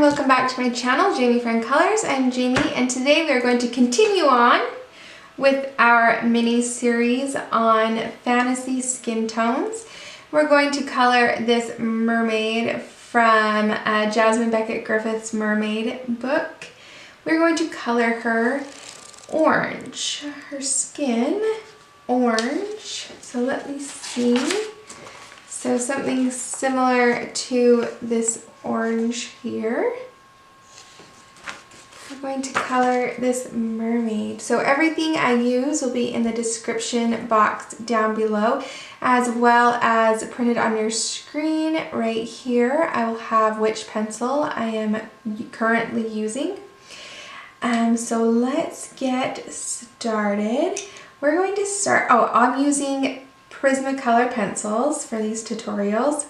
welcome back to my channel, Jamie Friend Colors. I'm Jamie, and today we're going to continue on with our mini series on fantasy skin tones. We're going to color this mermaid from Jasmine Beckett Griffith's mermaid book. We're going to color her orange, her skin orange. So let me see. So something similar to this orange here. I'm going to color this mermaid. So everything I use will be in the description box down below, as well as printed on your screen right here. I will have which pencil I am currently using. So let's get started. We're going to start, I'm using Prismacolor pencils for these tutorials.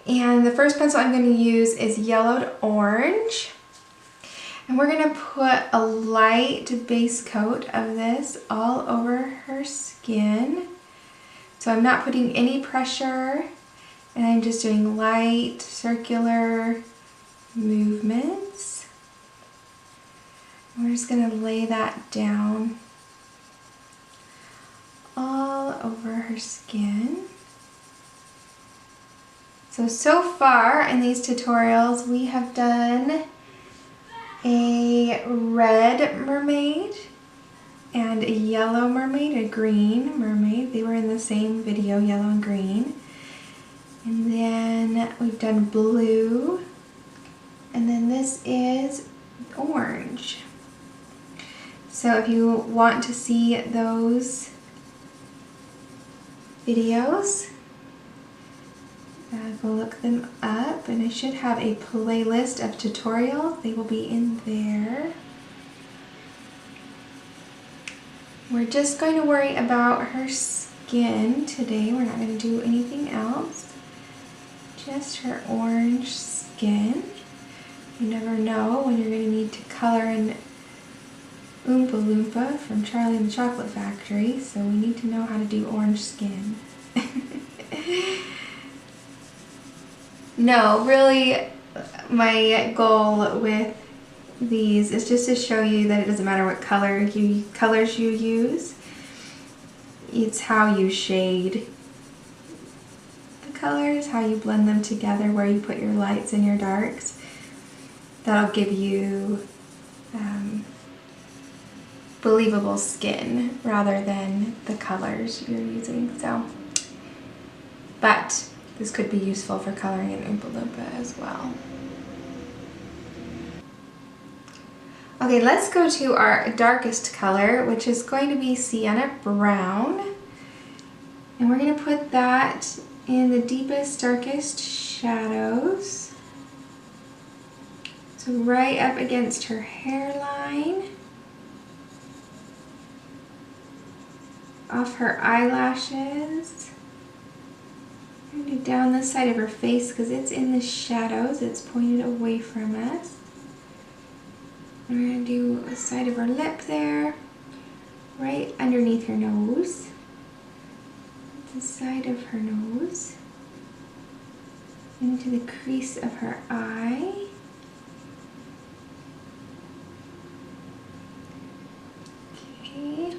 And the first pencil I'm going to use is Yellowed Orange. And we're going to put a light base coat of this all over her skin. So I'm not putting any pressure, and I'm just doing light circular movements. We're just going to lay that down all over her skin. So far in these tutorials we have done a red mermaid and a yellow mermaid, a green mermaid. They were in the same video, yellow and green. And then we've done blue, and then this is orange. So if you want to see those videos, go look them up, and I should have a playlist of tutorials. They will be in there. We're just going to worry about her skin today. We're not going to do anything else. Just her orange skin. You never know when you're going to need to color an Oompa Loompa from Charlie and the Chocolate Factory, so we need to know how to do orange skin. No, really, my goal with these is just to show you that it doesn't matter what colors you use. It's how you shade the colors, how you blend them together, where you put your lights and your darks. That'll give you believable skin rather than the colors you're using. But this could be useful for coloring an Oompa Loompa as well. Okay, let's go to our darkest color, which is going to be Sienna Brown. And we're going to put that in the deepest, darkest shadows. So right up against her hairline, off her eyelashes, and down the side of her face because it's in the shadows, it's pointed away from us. And we're going to do the side of her lip there, right underneath her nose, the side of her nose, into the crease of her eye. Okay.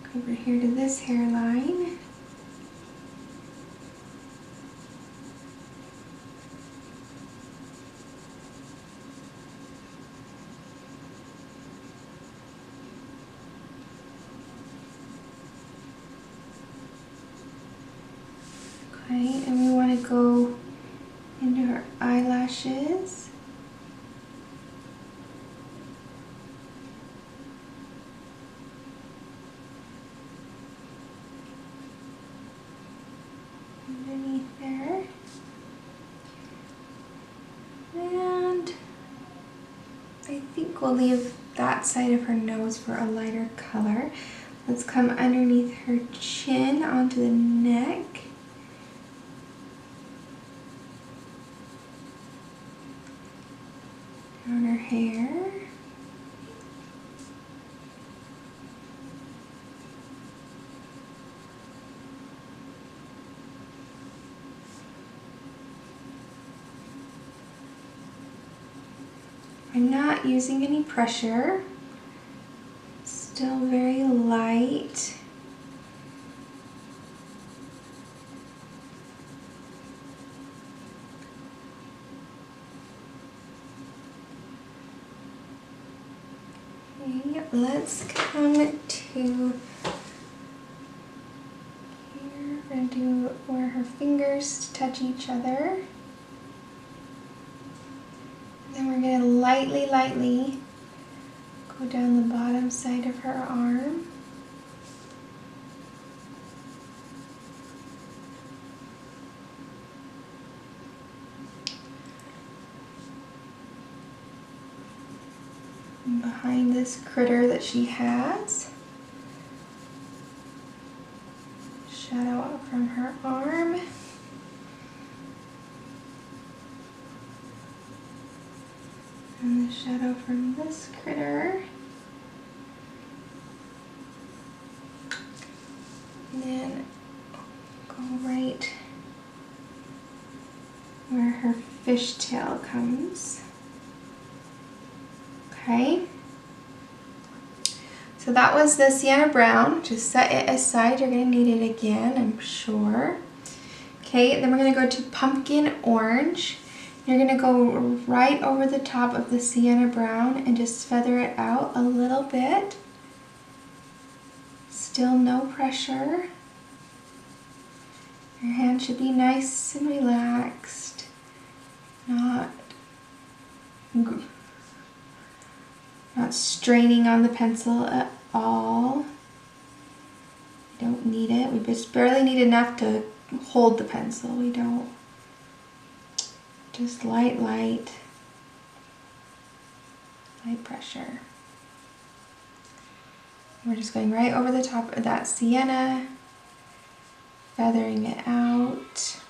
Go over here to this hairline. Okay, and we want to go into her eyelashes. Underneath there. And I think we'll leave that side of her nose for a lighter color. Let's come underneath her chin onto the neck. On her hair. I'm not using any pressure. Still very light. Okay, let's come to here. We're going to do where her fingers touch each other. And then we're going to lightly go down the bottom side of her arm. And behind this critter that she has. Shadow out from her arm. And the shadow from this critter. And then go right where her fishtail comes. Okay. So that was the sienna brown. Just set it aside. You're going to need it again, I'm sure. Okay, then we're going to go to pumpkin orange. You're going to go right over the top of the sienna brown and just feather it out a little bit. Still no pressure. Your hand should be nice and relaxed, not straining on the pencil at all. We don't need it. We just barely need enough to hold the pencil. We don't. Just light pressure. We're just going right over the top of that sienna, feathering it out.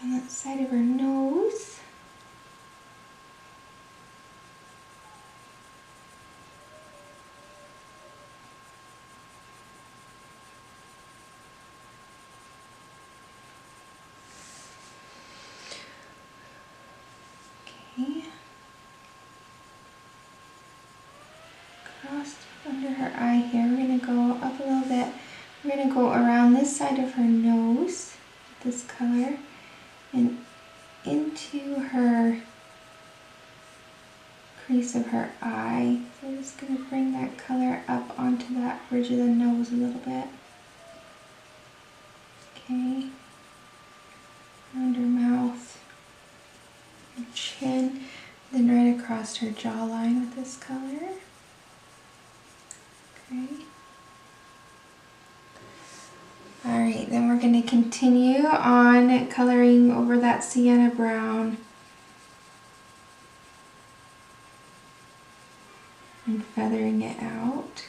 Down that side of her nose. Okay. Across under her eye here. We're going to go up a little bit. We're going to go around this side of her nose with this color and into her crease of her eye. So we're just going to bring that color up onto that bridge of the nose a little bit. Okay. Around her mouth, her chin, then right across her jawline with this color. Okay. Alright, then we're going to continue on coloring over that sienna brown and feathering it out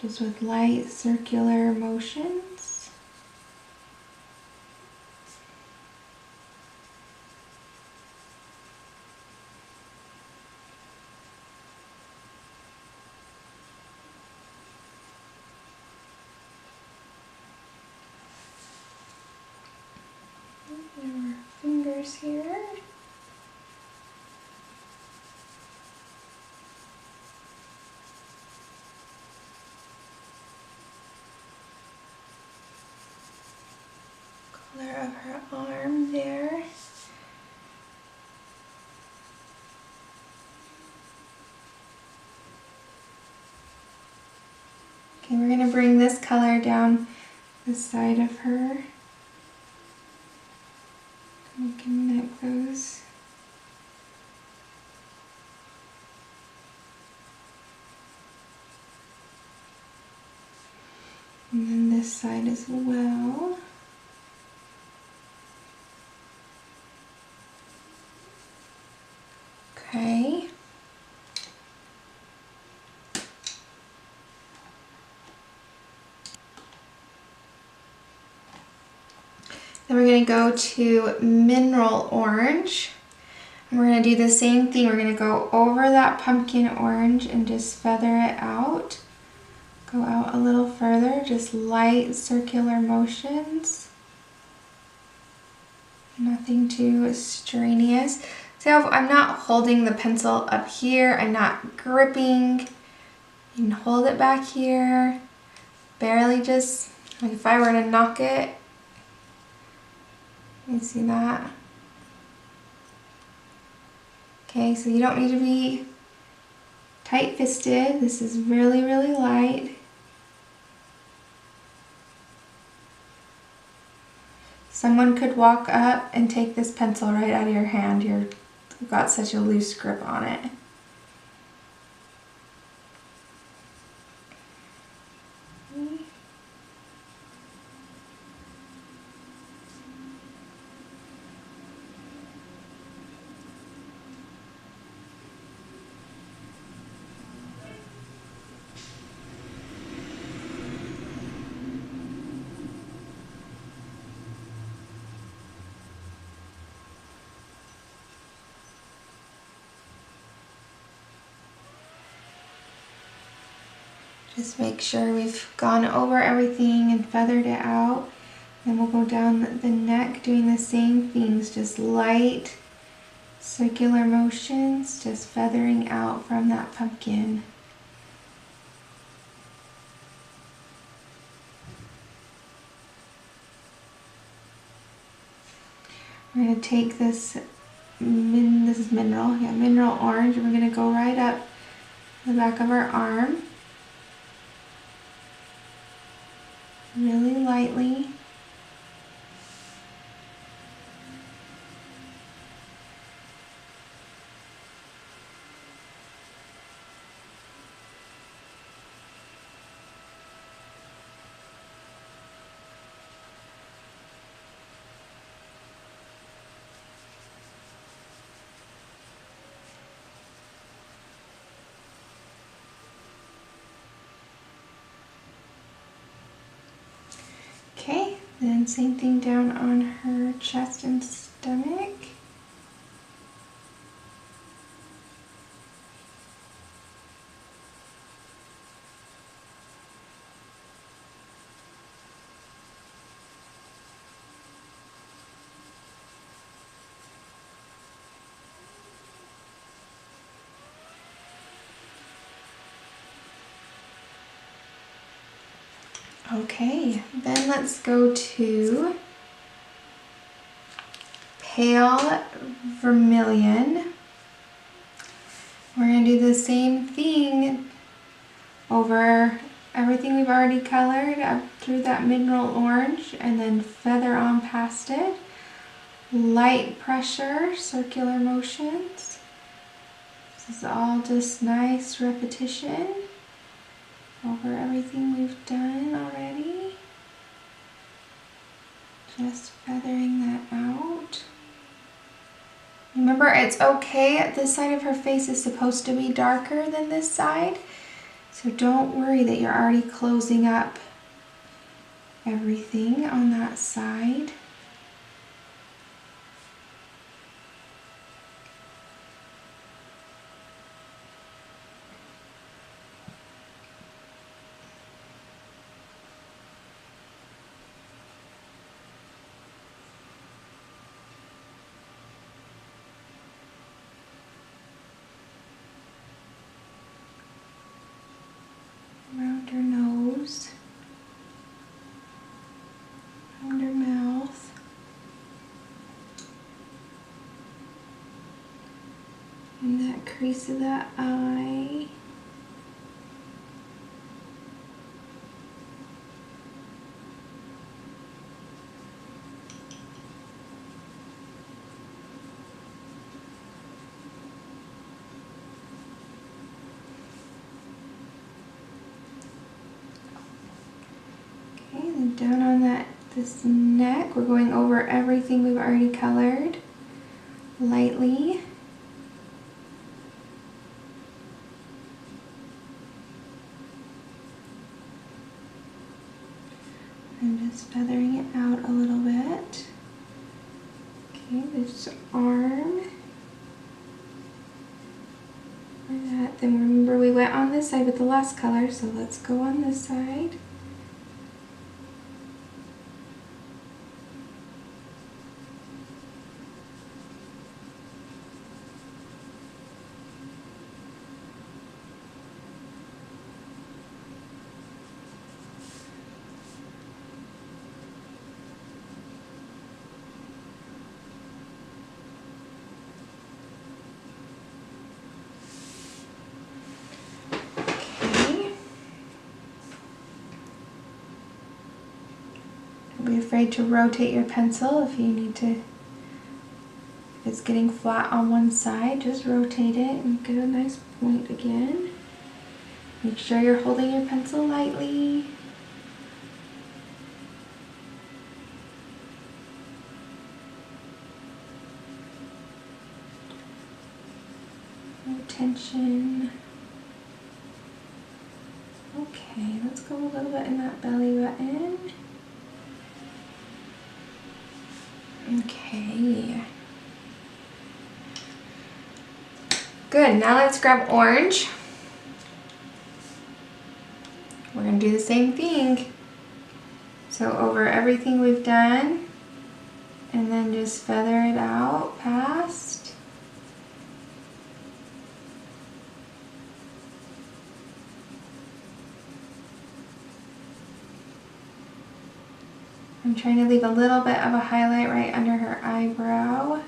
just with light circular motions. There are fingers here. Color of her arm there. Okay, we're going to bring this color down the side of her. We can connect those. And then this side as well. Okay. Then we're going to go to mineral orange. And we're going to do the same thing. We're going to go over that pumpkin orange and just feather it out. Go out a little further, just light circular motions. Nothing too strenuous. So I'm not holding the pencil up here, I'm not gripping. You can hold it back here, barely just, like if I were to knock it, you see that? Okay, so you don't need to be tight-fisted. This is really, really light. Someone could walk up and take this pencil right out of your hand. You've got such a loose grip on it. Just make sure we've gone over everything and feathered it out. Then we'll go down the neck doing the same things, just light circular motions, just feathering out from that pumpkin. We're going to take this, this is mineral orange, and we're going to go right up the back of our arm. Really lightly. Okay, then same thing down on her chest and stomach. Okay, then let's go to pale vermilion. We're going to do the same thing over everything we've already colored up through that mineral orange and then feather on past it. Light pressure, circular motions. This is all just nice repetition over everything we've done already. Just feathering that out. Remember, it's okay, this side of her face is supposed to be darker than this side, so don't worry that you're already closing up everything on that side. Around her nose, around her mouth, and that crease of that eye. And down on this neck, we're going over everything we've already colored lightly. And just feathering it out a little bit. Okay, this arm, where But then remember we went on this side with the last color, so let's go on this side. Don't be afraid to rotate your pencil if you need to. If it's getting flat on one side, just rotate it and get a nice point again. Make sure you're holding your pencil lightly. No tension. Okay, let's go a little bit in that belly button. Okay. Good, now let's grab orange. We're gonna do the same thing. So over everything we've done, and then just feather it out past. I'm trying to leave a little bit of a highlight right under her eyebrow.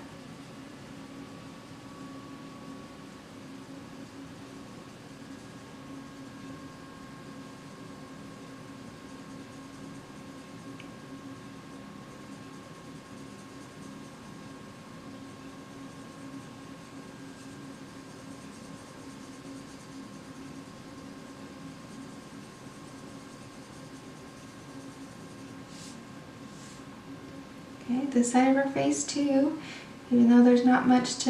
Okay, this side of her face too, even though there's not much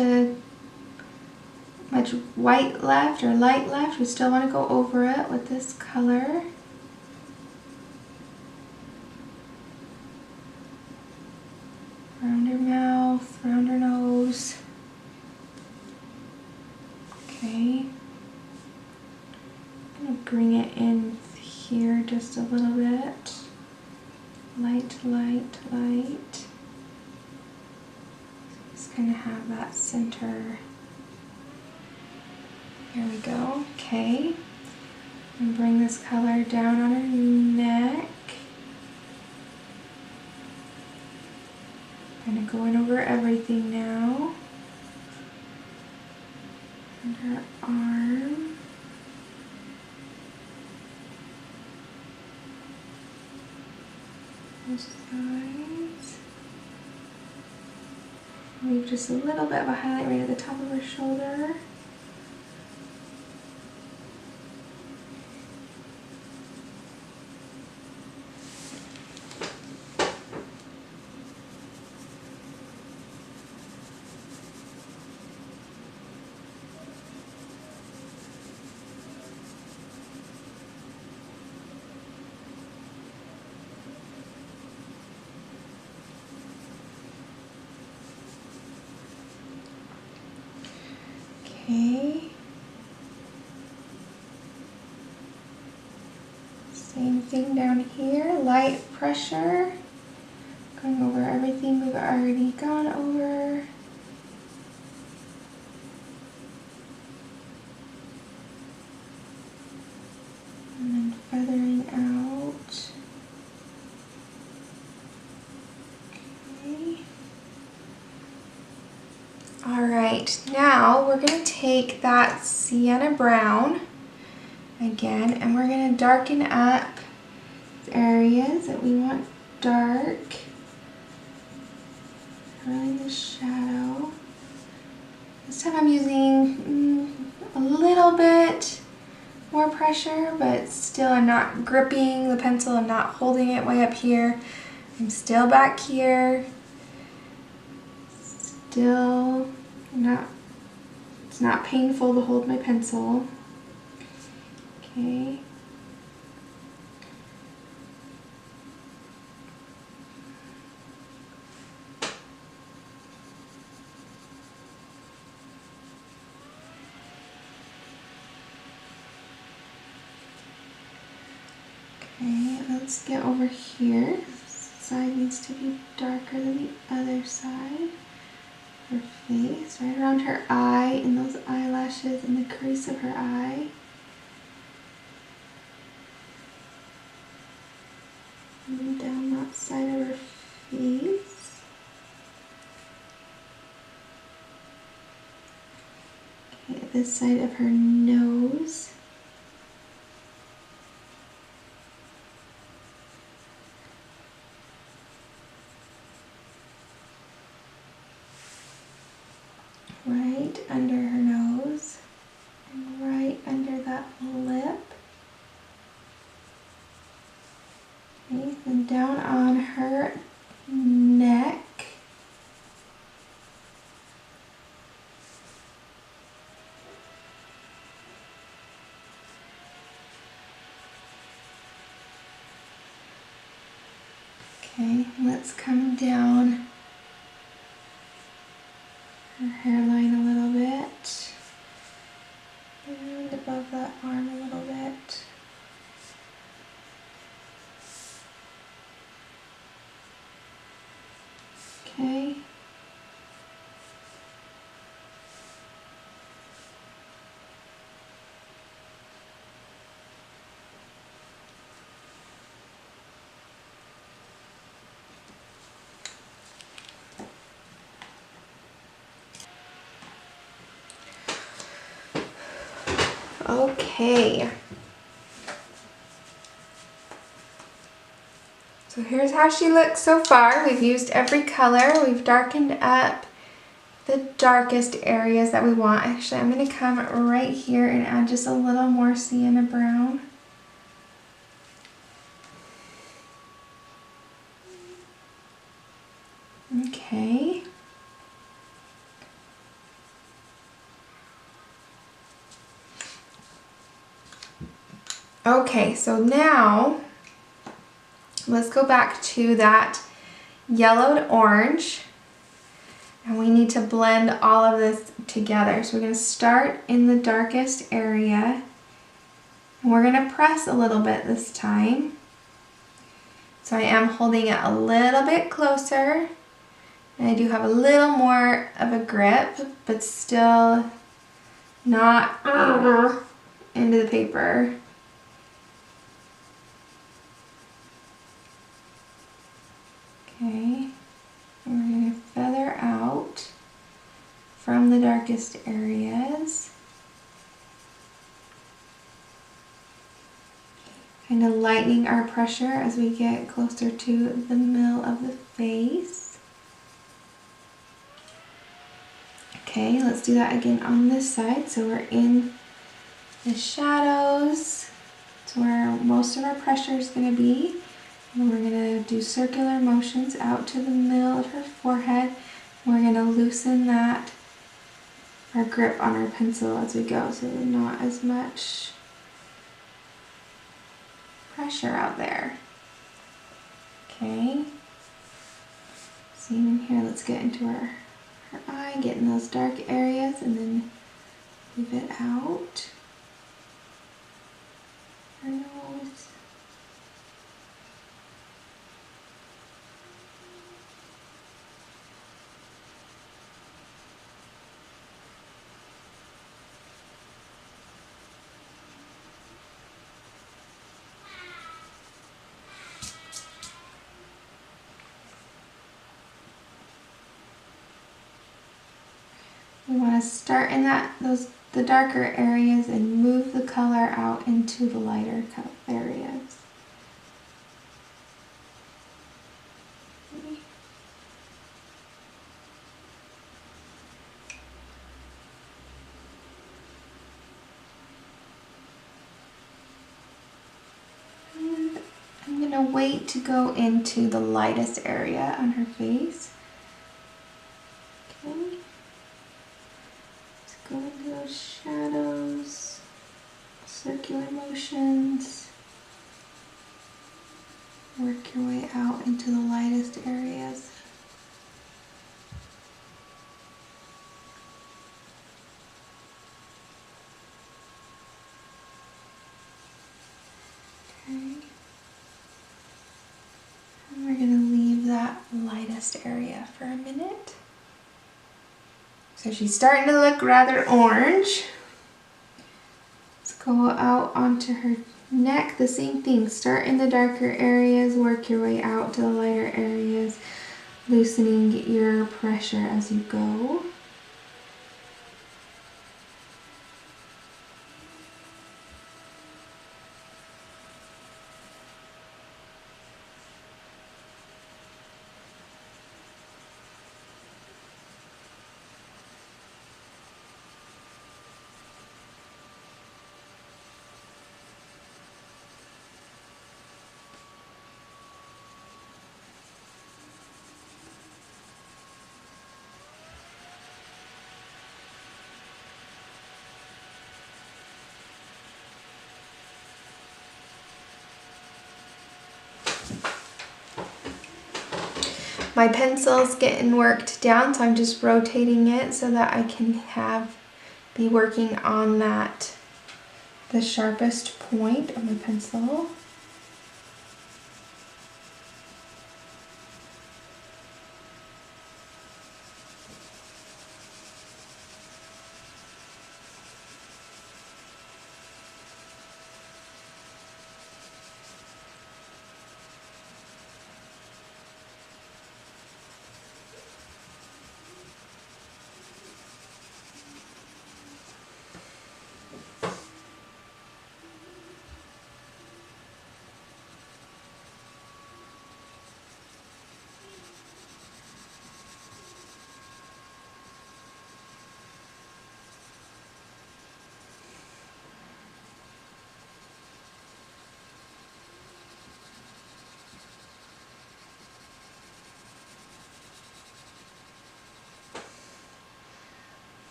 white left or light left, we still want to go over it with this color. Around her mouth, around her nose. Okay. I'm going to bring it in here just a little bit. Light, light, light. Just kind of have that center. There we go. Okay. And bring this color down on her neck. Kind of going over everything now. And her arm. Both sides. Leave just a little bit of a highlight right at the top of her shoulder. Okay. Same thing down here, light pressure. Going over everything we've already gone over. And then feathering out. Okay. All right, now we're gonna take that sienna brown again, and we're gonna darken up areas that we want dark. Really the shadow. This time I'm using a little bit more pressure, but still I'm not gripping the pencil, I'm not holding it way up here. I'm still back here. Still not, it's not painful to hold my pencil. Okay. let's get over here. This side needs to be darker than the other side. Her face, right around her eye, and those eyelashes and the crease of her eye. And down that side of her face. Okay, this side of her nose. Right under her nose, and right under that lip. Okay, then down on her neck. Okay, let's come down her hairline a little bit, and above that arm a little bit. Okay. Okay. So here's how she looks so far. We've used every color. We've darkened up the darkest areas that we want. Actually, I'm going to come right here and add just a little more sienna brown. Okay. Okay, so now let's go back to that yellowed orange, and we need to blend all of this together. So we're going to start in the darkest area, and we're going to press a little bit this time. So I am holding it a little bit closer, and I do have a little more of a grip, but still not into the paper. Okay, we're going to feather out from the darkest areas. Kind of lightening our pressure as we get closer to the middle of the face. Okay, let's do that again on this side. So we're in the shadows. It's where most of our pressure is going to be. And we're going to do circular motions out to the middle of her forehead. We're going to loosen that, our grip on our pencil as we go, so there's not as much pressure out there. Okay. So even here, let's get into her eye, get in those dark areas, and then leave it out. Her nose. We want to start in the darker areas and move the color out into the lighter areas. And I'm going to wait to go into the lightest area on her face. Okay. Go into those shadows, circular motions, work your way out into the lightest areas. Okay. chest area for a minute. So she's starting to look rather orange. Let's go out onto her neck. The same thing. Start in the darker areas, work your way out to the lighter areas, loosening your pressure as you go. My pencil's getting worked down, so I'm just rotating it so that I can be working on the sharpest point of my pencil.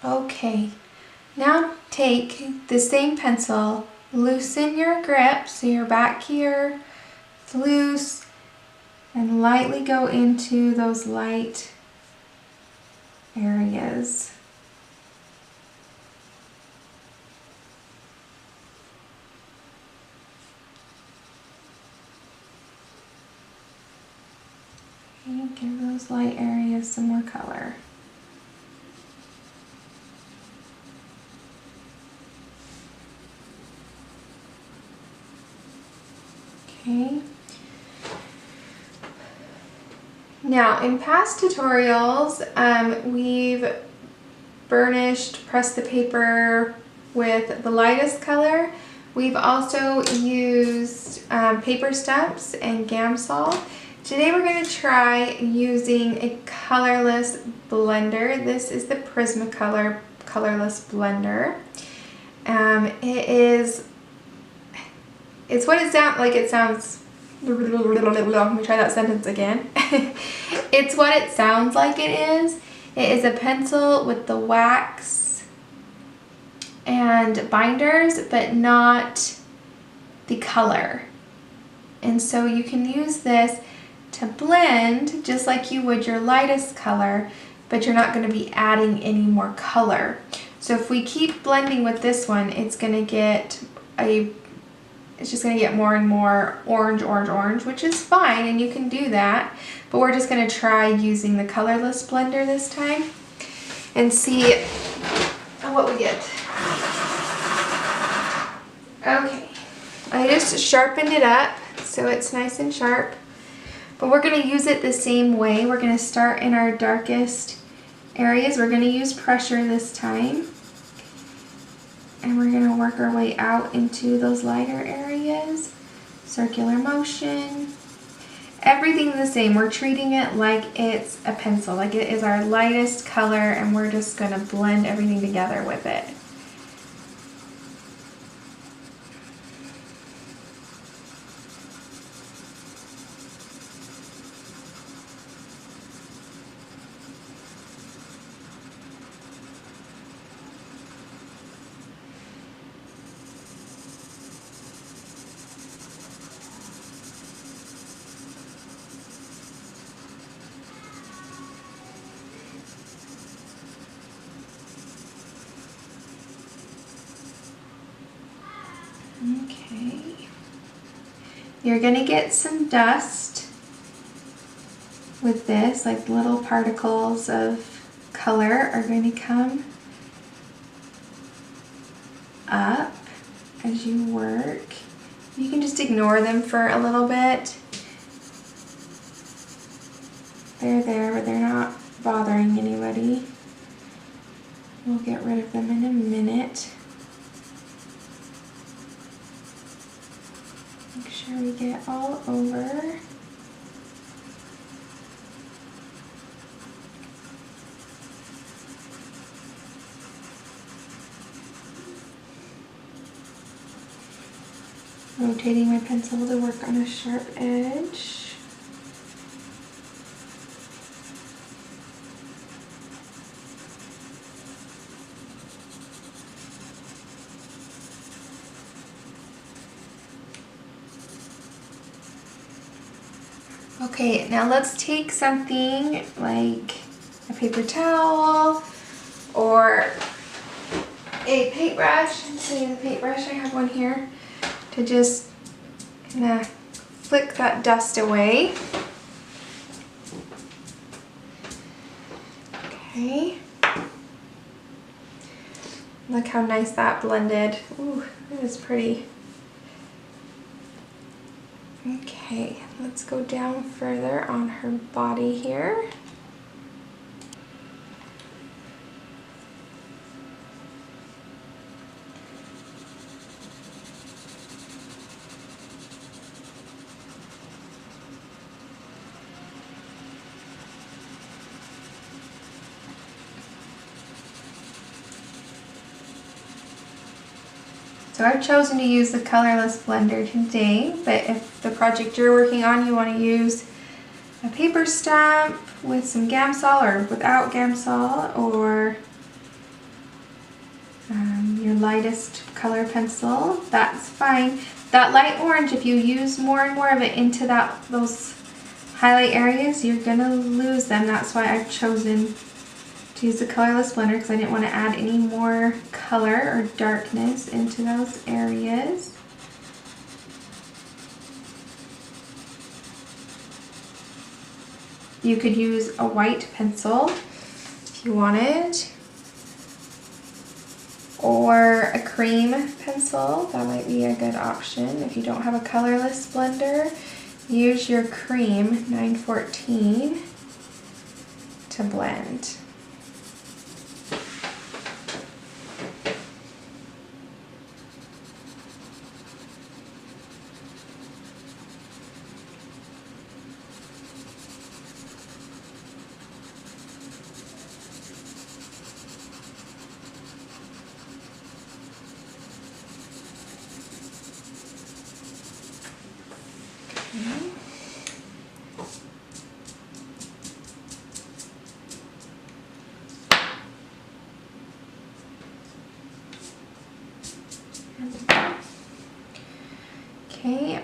Okay, now take the same pencil, loosen your grip so you're back here, it's loose, and lightly go into those light areas. Okay, give those light areas some more color. Okay. Now, in past tutorials, we've burnished, pressed the paper with the lightest color. We've also used paper stumps and Gamsol. Today we're going to try using a colorless blender. This is the Prismacolor colorless blender. It's what it sounds like. It sounds. Let me try that sentence again. It's what it sounds like it is. It is a pencil with the wax and binders, but not the color. And so you can use this to blend just like you would your lightest color, but you're not going to be adding any more color. So if we keep blending with this one, it's just going to get more and more orange, which is fine, and you can do that. But we're just going to try using the colorless blender this time and see what we get. Okay, I just sharpened it up so it's nice and sharp, but we're going to use it the same way. We're going to start in our darkest areas. We're going to use pressure this time, and we're going to work our way out into those lighter areas. Circular motion. Everything's the same. We're treating it like it's a pencil, like it is our lightest color, and we're just going to blend everything together with it. You're gonna get some dust with this, like little particles of color are going to come up as you work. You can just ignore them for a little bit. They're there, but they're not bothering anybody. We'll get rid of them in a minute. Make sure we get all over. Rotating my pencil to work on a sharp edge. Okay, now let's take something like a paper towel or a paintbrush. Let's see, the paintbrush, I have one here, to just kind of flick that dust away. Okay. Look how nice that blended. Ooh, that is pretty. Okay, let's go down further on her body here. So I've chosen to use the colorless blender today, but if the project you're working on, you want to use a paper stamp with some Gamsol or without Gamsol, or your lightest color pencil, that's fine. That light orange, if you use more and more of it into those highlight areas, you're gonna lose them. That's why I've chosen to use the colorless blender, because I didn't want to add any more color or darkness into those areas. You could use a white pencil if you wanted, or a cream pencil. That might be a good option. If you don't have a colorless blender, use your cream 914 to blend. Okay,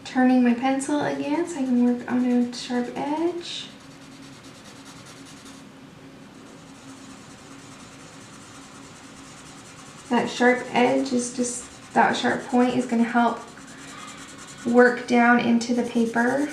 turning my pencil again so I can work on a sharp edge. That sharp edge is just, that sharp point is going to help work down into the paper.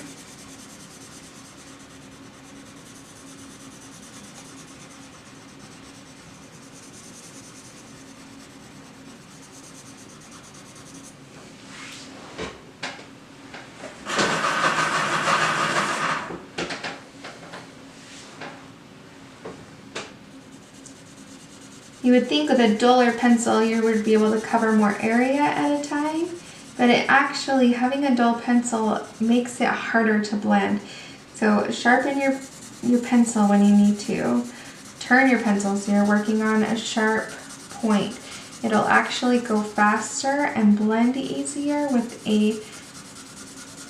You would think with a duller pencil you would be able to cover more area at a time, but it actually, having a dull pencil makes it harder to blend. So sharpen your pencil when you need to. Turn your pencil so you're working on a sharp point. It'll actually go faster and blend easier with a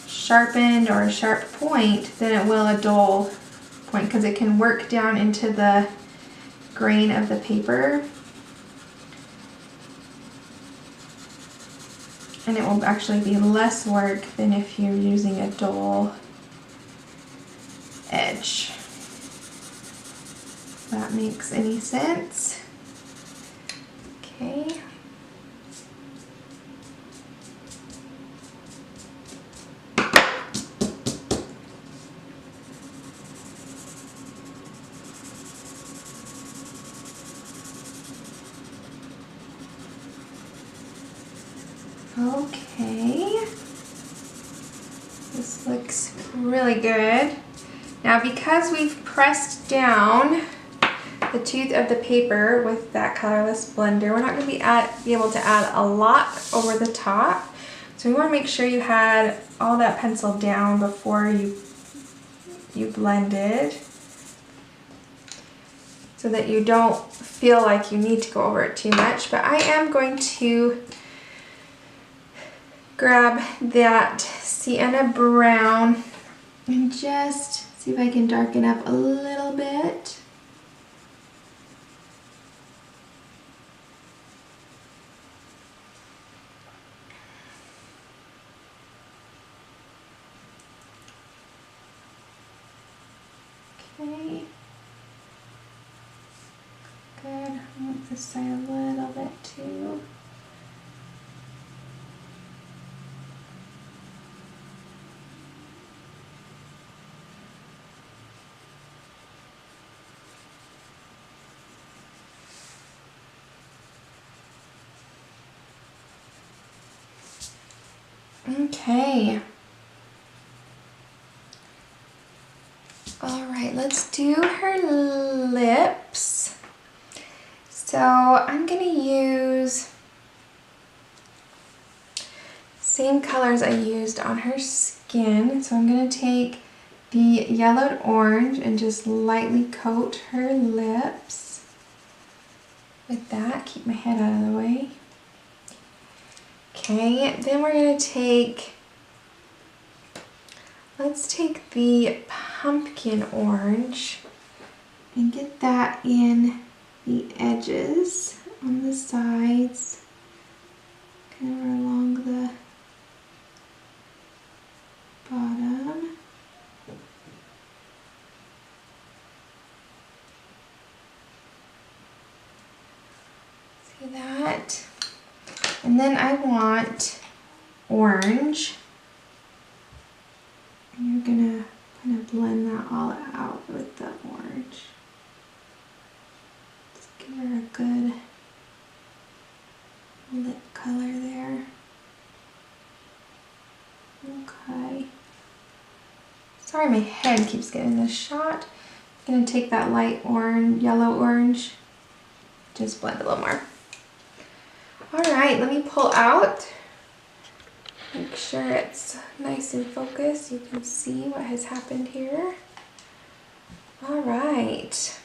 sharpened or a sharp point than it will a dull point, because it can work down into the grain of the paper, and it will actually be less work than if you're using a dull edge. If that makes any sense. Okay. really good. Now because we've pressed down the tooth of the paper with that colorless blender, we're not going to be able to add a lot over the top. So we want to make sure you had all that pencil down before you blended, so that you don't feel like you need to go over it too much. But I am going to grab that sienna brown and just see if I can darken up a little bit. Okay. Good. I want this side a little bit too. Okay. All right, let's do her lips. So I'm gonna use same colors I used on her skin. So I'm gonna take the yellowed orange and just lightly coat her lips with that. Keep my head out of the way. Okay, then we're gonna take, let's take the pumpkin orange and get that in the edges on the sides, kind of along the bottom. See that? And then I want orange. And you're gonna kind of blend that all out with the orange. Just give her a good lip color there. Okay. Sorry, my head keeps getting this shot. I'm gonna take that light orange, yellow orange, just blend a little more. All right, let me pull out. Make sure it's nice and focused. You can see what has happened here. All right.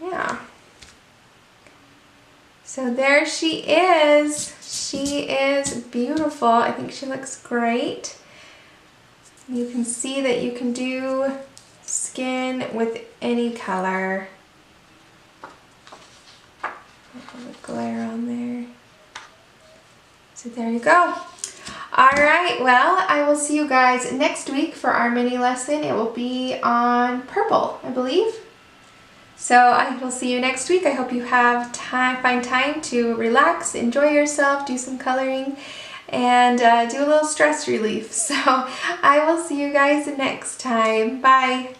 Yeah. So there she is. She is beautiful. I think she looks great. You can see that you can do skin with any color. The glare on there. So there you go. All right, well, I will see you guys next week for our mini lesson. It will be on purple, I believe. So I will see you next week. I hope you have find time to relax, enjoy yourself, do some coloring, and do a little stress relief. So I will see you guys next time. Bye.